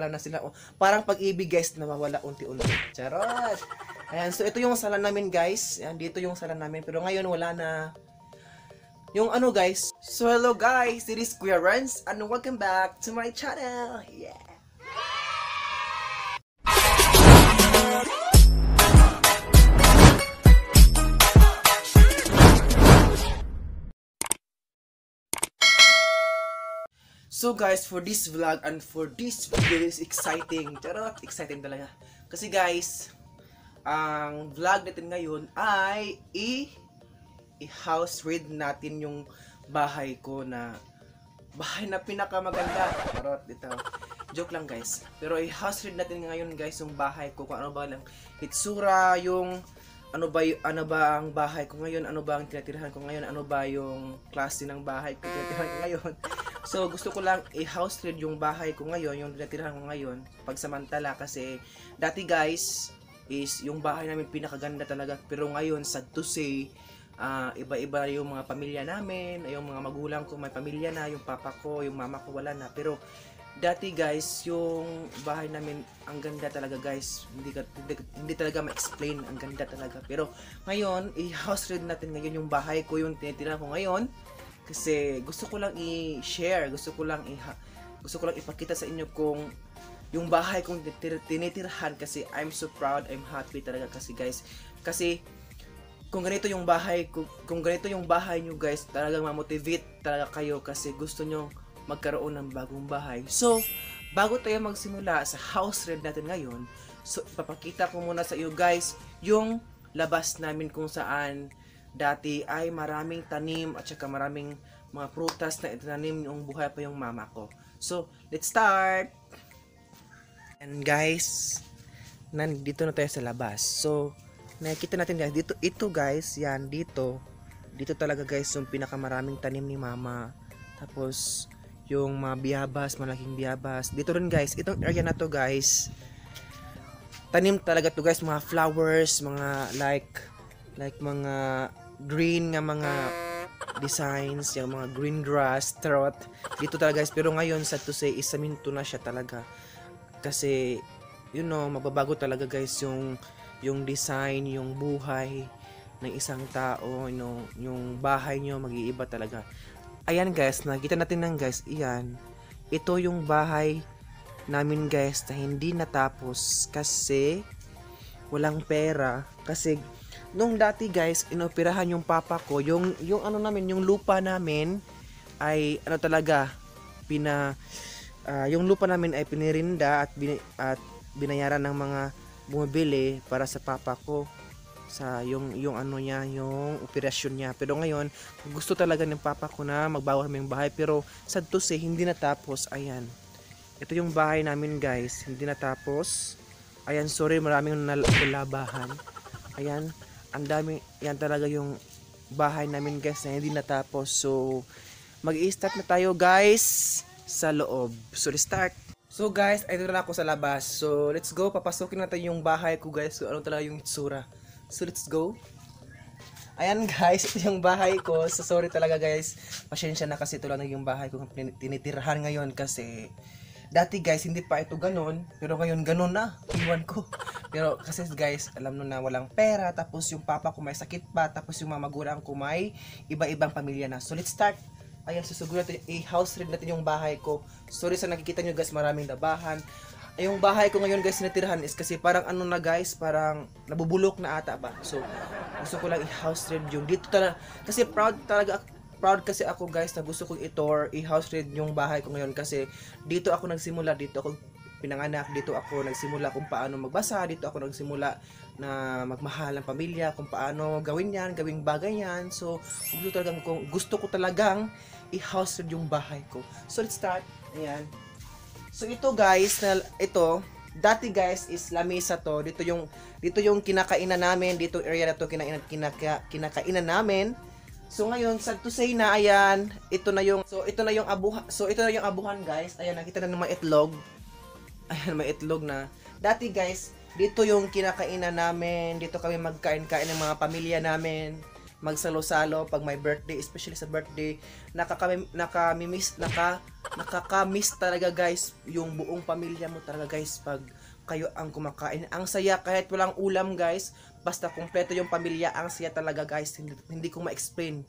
nawawala na sila. Parang pag-ibig guys, nawawala unti-unti. Charot! Ayan, so ito yung sala namin guys. Ayan, dito yung sala namin. Pero ngayon wala na. Yung ano guys. So hello guys, it is Kuya Renz and welcome back to my channel. Yeah! So guys, for this vlog and for this video is exciting. Charot, exciting talaga. Kasi guys, ang vlog natin ngayon ay i-house raid natin yung bahay ko na pinakamaganda. Charot, dito. Joke lang guys. Pero i-house raid natin ngayon guys yung bahay ko. Kung ano ba lang itsura, yung ano ba ang bahay ko ngayon, ano ba ang tinatirahan ko ngayon, ano ba yung klase ng bahay ko tinatirahan ko ngayon. So, gusto ko lang i-house raid yung bahay ko ngayon, yung tinatirahan ko ngayon, pagsamantala kasi dati guys, is yung bahay namin pinakaganda talaga. Pero ngayon, sad to say, iba-iba yung mga pamilya namin, yung mga magulang ko may pamilya na, yung papa ko, yung mama ko wala na. Pero dati guys, yung bahay namin, ang ganda talaga guys. Hindi talaga ma-explain, ang ganda talaga. Pero ngayon, i-house raid natin ngayon yung bahay ko, yung tinitirahan ko ngayon. Kasi gusto ko lang i-share, gusto ko lang ipakita sa inyo kung yung bahay kong tinitirahan kasi I'm so proud, I'm happy talaga kasi guys. Kasi kung ganito yung bahay nyo guys, talagang ma-motivate talaga kayo kasi gusto nyo magkaroon ng bagong bahay. So, bago tayo magsimula sa house raid natin ngayon, so ipapakita ko muna sa iyo guys yung labas namin kung saan dati ay maraming tanim at saka maraming mga prutas na itinanim yung buhay pa yung mama ko. So, let's start! And guys, nandito na tayo sa labas. So, nakikita natin guys, ito guys, yan, dito talaga guys yung pinakamaraming tanim ni mama. Tapos, yung mga biyabas, malaking biyabas. Dito rin guys, itong area na to guys, tanim talaga to guys, mga flowers, mga like mga green nga mga designs, yung mga green grass, trot. Dito talaga guys, pero ngayon sad to say, isaminto na siya talaga. Kasi, you know, mababago talaga guys yung design, yung buhay ng isang tao, you know, yung bahay nyo mag-iiba talaga. Ayan guys, nakita natin lang guys, iyan. Ito yung bahay namin guys na hindi natapos kasi walang pera. Kasi nung dati guys, inoperahan yung papa ko, yung ano namin, yung lupa namin ay ano talaga, yung lupa namin ay pinirinda at binayaran ng mga bumibili para sa papa ko sa yung ano niya, yung operasyon niya. Pero ngayon, gusto talaga ng papa ko na magbago kami ng bahay, pero sad to say, hindi natapos. Ayan. Ito yung bahay namin guys, hindi natapos. Ayan, sorry, maraming nalabahan. Ayan, ang dami, yan talaga yung bahay namin guys na hindi natapos. So, mag-i-start na tayo guys sa loob. So, let's start. So guys, ay dito na ako sa labas. So, let's go. Papasukin natin yung bahay ko guys. So, ano talaga yung itsura. So, let's go. Ayan guys, ito yung bahay ko. So, sorry talaga guys. Pasensya na kasi ito lang yung bahay ko tinitirahan ngayon kasi dati guys, hindi pa ito ganon. Pero ngayon ganon na. Iwan ko. Pero kasi guys, alam nyo na walang pera. Tapos yung papa ko may sakit pa. Tapos yung mga magulang ko may iba-ibang pamilya na. So, let's start. Ayan, susugurin natin, i-house raid natin yung bahay ko. Sorry sa nakikita nyo guys, maraming labahan. Yung bahay ko ngayon guys natirahan is kasi parang ano na guys, parang nabubulok na ata ba. So, gusto ko lang i-house raid yung dito talaga. Kasi proud kasi ako guys na gusto kong i-tour, i-house raid yung bahay ko ngayon kasi dito ako nagsimula, dito ako pinanganak, dito ako nagsimula kung paano magbasa, dito ako nagsimula na magmahal ng pamilya, kung paano gawin yan, gawing bagay yan. So, gusto ko talagang i-house raid yung bahay ko. So, let's start. Ayan. So, ito guys, dati guys is lamesa to. Dito yung kinakainan namin, dito area na to kinakainan namin. So ngayon, sad to say na, ayan, ito na yung abuhan guys. Ayan, nakita na ng mga itlog. Ayan, may itlog na. Dati guys, dito yung kinakainan namin, dito kami magkain-kain ng mga pamilya namin. magsalo-salo pag may birthday, especially sa birthday. Nakakamiss talaga guys yung buong pamilya mo talaga guys pag kayo ang kumakain. Ang saya kahit walang ulam guys, basta kumpleto yung pamilya, ang saya talaga guys, hindi ko ma-explain.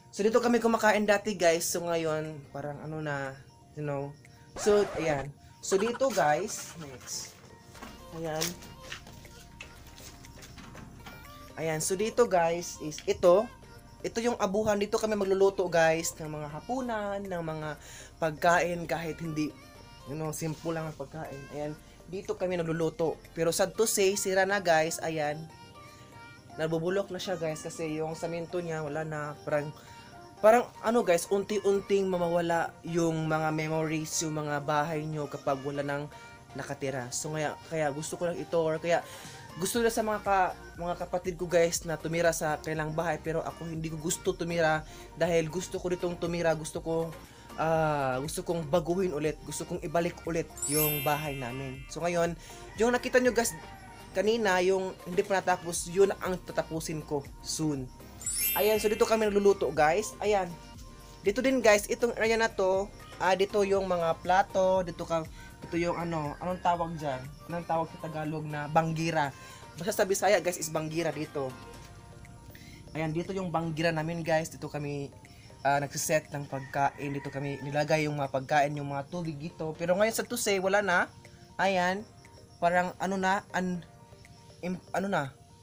So dito kami kumakain dati guys, so ngayon parang ano na, you know. So ayan. So dito guys, next. Ayan. Ayan, so dito guys is ito yung abuhan. Dito kami magluluto guys ng mga hapunan, ng mga pagkain kahit hindi, you know, simple lang ang pagkain. Ayan, dito kami nagluluto. Pero sad to say, sira na guys. Ayan, nabubulok na siya guys kasi yung samento niya wala na. Parang ano guys, unti-unting mamawala yung mga memories, yung mga bahay nyo kapag wala nang nakatira. So kaya gusto ko lang ito, or kaya gusto nila sa mga kapatid ko guys na tumira sa kanilang bahay, pero ako hindi ko gusto tumira dahil gusto ko ditong tumira, gusto kong baguhin ulit, gusto kong ibalik ulit yung bahay namin. So ngayon, yung nakita nyo guys kanina, yung hindi pa natapos, yun ang tatapusin ko soon. Ayan, so dito kami nagluluto guys. Ayan, dito din guys, itong area na to, dito yung mga plato, ito yung anong tawag dyan? Anong tawag sa Tagalog na banggira? Basta sa Bisaya guys is banggira dito. Ayan, dito yung banggira namin guys. Dito kami nagsiset ng pagkain. Dito kami nilagay yung mga pagkain, yung mga tubig dito. Pero ngayon sa to say, wala na. Ayan, parang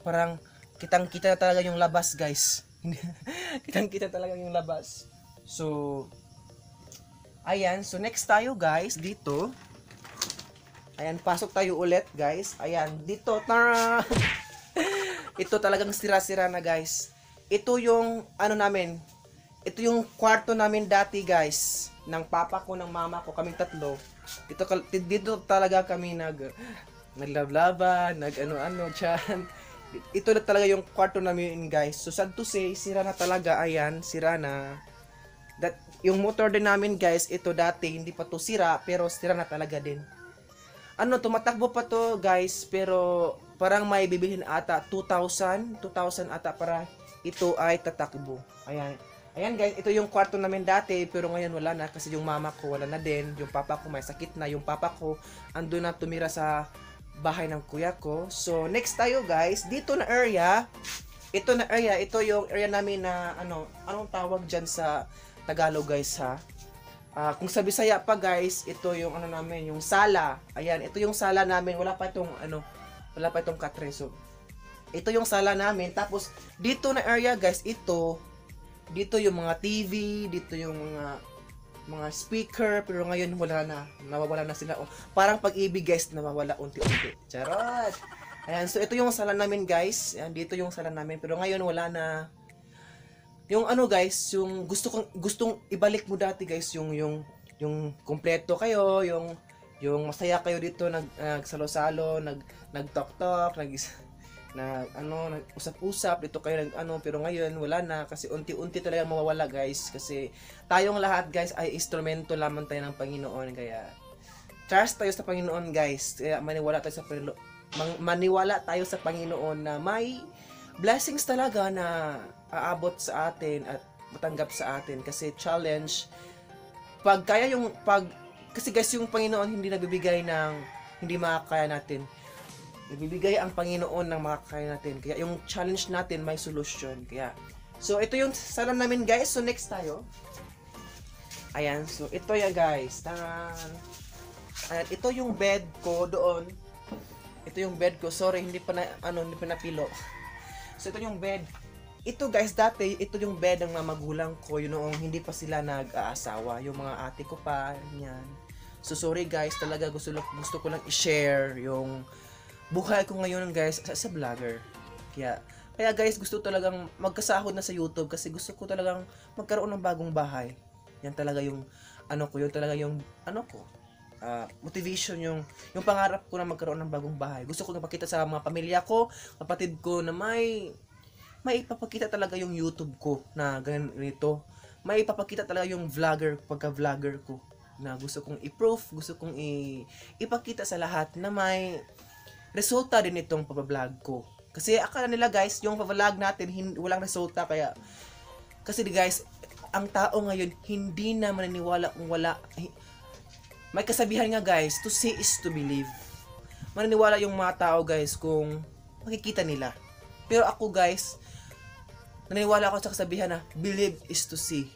parang kitang-kita na talaga yung labas guys. Kitang-kita talaga yung labas. So, ayan, so next tayo guys dito. Ayan, pasok tayo ulit guys. Ayan, dito, tara! Ito talagang sira-sira na guys. Ito yung namin. Ito yung kwarto namin dati guys. Ng papa ko, ng mama ko, kaming tatlo. Dito talaga kami naglablaban, dyan. Ito na talaga yung kwarto namin guys. So sad to say, sira na talaga. Ayan, sira na. Yung motor din namin guys, ito dati, hindi pa to sira, pero sira na talaga din. Tumatakbo pa to guys, pero parang may bibilhin ata 2,000 ata para ito ay tatakbo. Ayan guys, ito yung kwarto namin dati, pero ngayon wala na kasi yung mama ko wala na din, yung papa ko may sakit na, yung papa ko ando na tumira sa bahay ng kuya ko. So next tayo guys, dito na area, ito yung area namin na anong tawag dyan sa Tagalog guys ha. Kung sa Bisaya pa guys, ito yung namin, yung sala. Ayan, ito yung sala namin. Wala pa itong katre. So, ito yung sala namin. Tapos dito na area guys, dito yung mga TV, dito yung mga speaker, pero ngayon wala na. Nawawala na sila. Parang Pag-ibig guys, nawawala unti-unti. Charot. Ayan, so ito yung sala namin guys. Ayan, dito yung sala namin, pero ngayon wala na. Yung guys, yung gustong ibalik mo dati guys, yung kumpleto kayo, yung masaya kayo dito, nagsalo-salo, nag-talk-talk, nag-usap-usap dito kayo, pero ngayon wala na kasi unti-unti talaga mawawala guys, kasi tayong lahat guys ay instrumento lamang tayo ng Panginoon, kaya trust tayo sa Panginoon guys, kaya maniwala tayo sa Panginoon na may blessings talaga na aabot sa atin at matanggap sa atin, kasi challenge kasi guys yung Panginoon hindi nagbibigay ng hindi makakaya natin, nagbibigay ang Panginoon ng makakaya natin, kaya yung challenge natin may solusyon. Kaya so ito yung sala namin guys. So next tayo, ayan, so ito ya guys, ayan, ito yung bed ko doon, ito yung bed ko, sorry hindi pa napilo. So ito yung bed. Ito guys, dati ito yung bed ng mga magulang ko, yun noong hindi pa sila nag-aasawa, yung mga ate ko pa, yan. So sorry guys, talaga gusto ko lang i-share yung buhay ko ngayon guys sa vlogger. Kaya guys, gusto talagang magkasahod na sa YouTube kasi gusto ko talagang magkaroon ng bagong bahay. Yan talaga yung yun talaga yung motivation, yung pangarap ko na magkaroon ng bagong bahay. Gusto ko napakita sa mga pamilya ko, kapatid ko na may ipapakita talaga yung YouTube ko na ganito. May ipapakita talaga yung pagka-vlogger ko na gusto kong i-proof, gusto kong ipakita sa lahat na may resulta din itong pag-vlog ko. Kasi akala nila guys, yung vlog natin walang resulta kaya kasi guys, ang tao ngayon hindi na maniniwala kung wala. May kasabihan nga guys, to see is to believe. Maniniwala yung mga tao guys kung makikita nila. Pero ako guys, naniniwala ako sa kasabihan na believe is to see.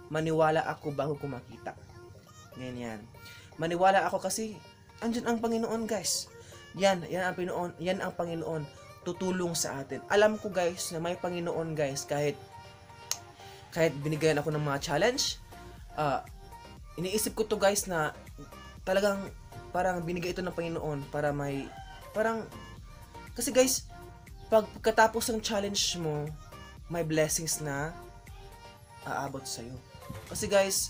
Maniwala ako bago ko makita. Ganyan. Maniwala ako kasi andyan ang Panginoon guys. Yan ang Panginoon, yan ang Panginoon tutulong sa atin. Alam ko guys na may Panginoon guys kahit binigyan ako ng mga challenge, iniisip ko to guys na talagang parang binigay ito ng Panginoon para kasi guys, pagkatapos ng challenge mo, may blessings na aabot sa'yo. Kasi guys,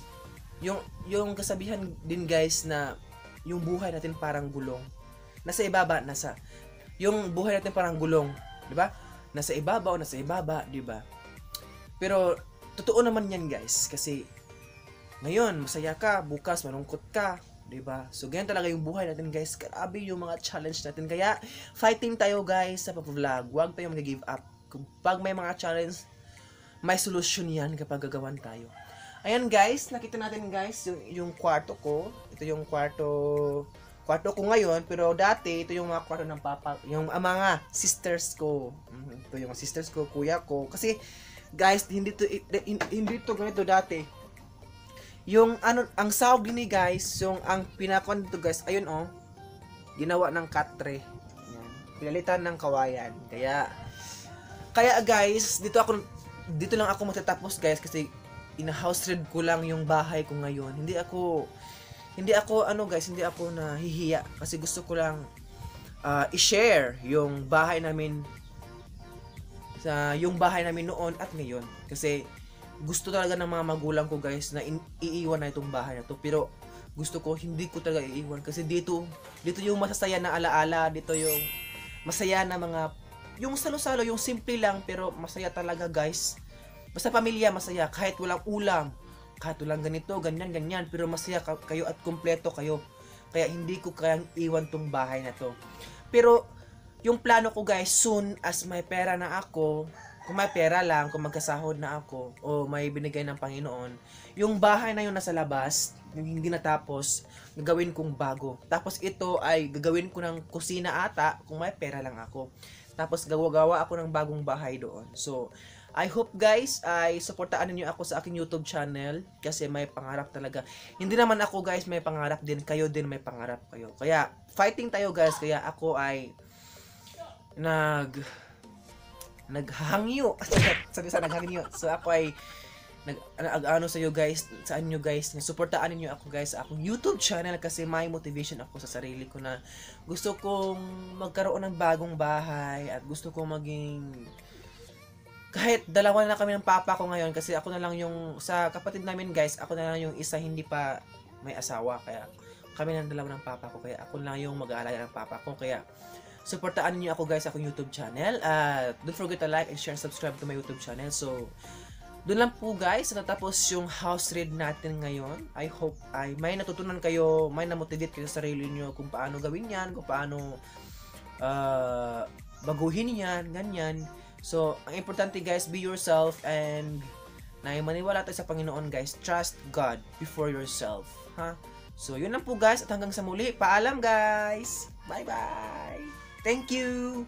yung kasabihan din guys na yung buhay natin parang gulong. Yung buhay natin parang gulong, di ba? Nasa ibaba, di ba? Pero totoo naman yan guys, kasi ngayon masaya ka, bukas malungkot ka, 'di ba? So ganyan talaga yung buhay natin guys. Grabe yung mga challenge natin. Kaya fighting tayo guys sa pag-vlog. Huwag tayong mag-give up. Pag may mga challenge, may solusyon yan kapag gagawan tayo. Ayan guys, nakita natin guys yung kwarto ko. Ito yung kwarto ko ngayon, pero dati ito yung mga kwarto ng papa, yung mga sisters ko. Ito yung sisters ko, kuya ko. Kasi guys, hindi to ganito dati. Yung ang sahog ni guys, yung ang pinakon dito guys, ayun ginawa ng katre. Yan. Pinalitan ng kawayan. Kaya guys, dito lang ako magtatapos guys kasi ina-house rent ko lang yung bahay ko ngayon. Hindi ako nahihiya kasi gusto ko lang i-share yung bahay namin noon at ngayon. Kasi gusto talaga ng mga magulang ko guys na iiwan na itong bahay na to, pero gusto ko hindi ko talaga iiwan kasi dito yung masasaya na alaala, dito yung masaya na mga yung salo-salo, yung simple lang pero masaya talaga guys. Basta pamilya masaya kahit walang ulam, kahit walang ganito, ganyan, pero masaya kayo at kumpleto kayo. Kaya hindi ko kayang iwan tong bahay na to. Pero yung plano ko guys, soon as may pera na ako, kung may pera lang, kung magkasahod na ako, o may binigay ng Panginoon, yung bahay na yun nasa labas, yung hindi natapos, gagawin kong bago. Tapos ito ay gagawin ko ng kusina ata, kung may pera lang ako. Tapos gawa ako ng bagong bahay doon. So, I hope guys, ay suportaan niyo ako sa aking YouTube channel, kasi may pangarap talaga. Hindi naman ako guys may pangarap din, kayo din may pangarap kayo. Kaya, fighting tayo guys, kaya ako ay naghangyo. Sabi sa naghangyo. So ako ay nag-ano sa iyo guys, sa inyo guys, suportaan niyo ako guys sa akong YouTube channel kasi may motivation ako sa sarili ko na gusto kong magkaroon ng bagong bahay at gusto kong maging kahit dalawa na kami ng papa ko ngayon kasi ako na lang yung sa kapatid namin guys, ako na lang yung isa hindi pa may asawa, kaya kami ng dalawa ng papa ko, kaya ako lang yung mag-aalaga ng papa ko. Kaya suportaan niyo ako guys sa akong YouTube channel. Don't forget to like and share and subscribe to my YouTube channel. So, doon lang po guys, natapos yung house raid natin ngayon. I hope ay may natutunan kayo, may na-motivate kayo sa sarili niyo kung paano gawin yan, kung paano baguhin yan, ganyan. So, ang importante guys, be yourself and maniwala tayo sa Panginoon guys. Trust God before yourself. So, yun lang po guys at hanggang sa muli. Paalam guys! Bye-bye! Thank you!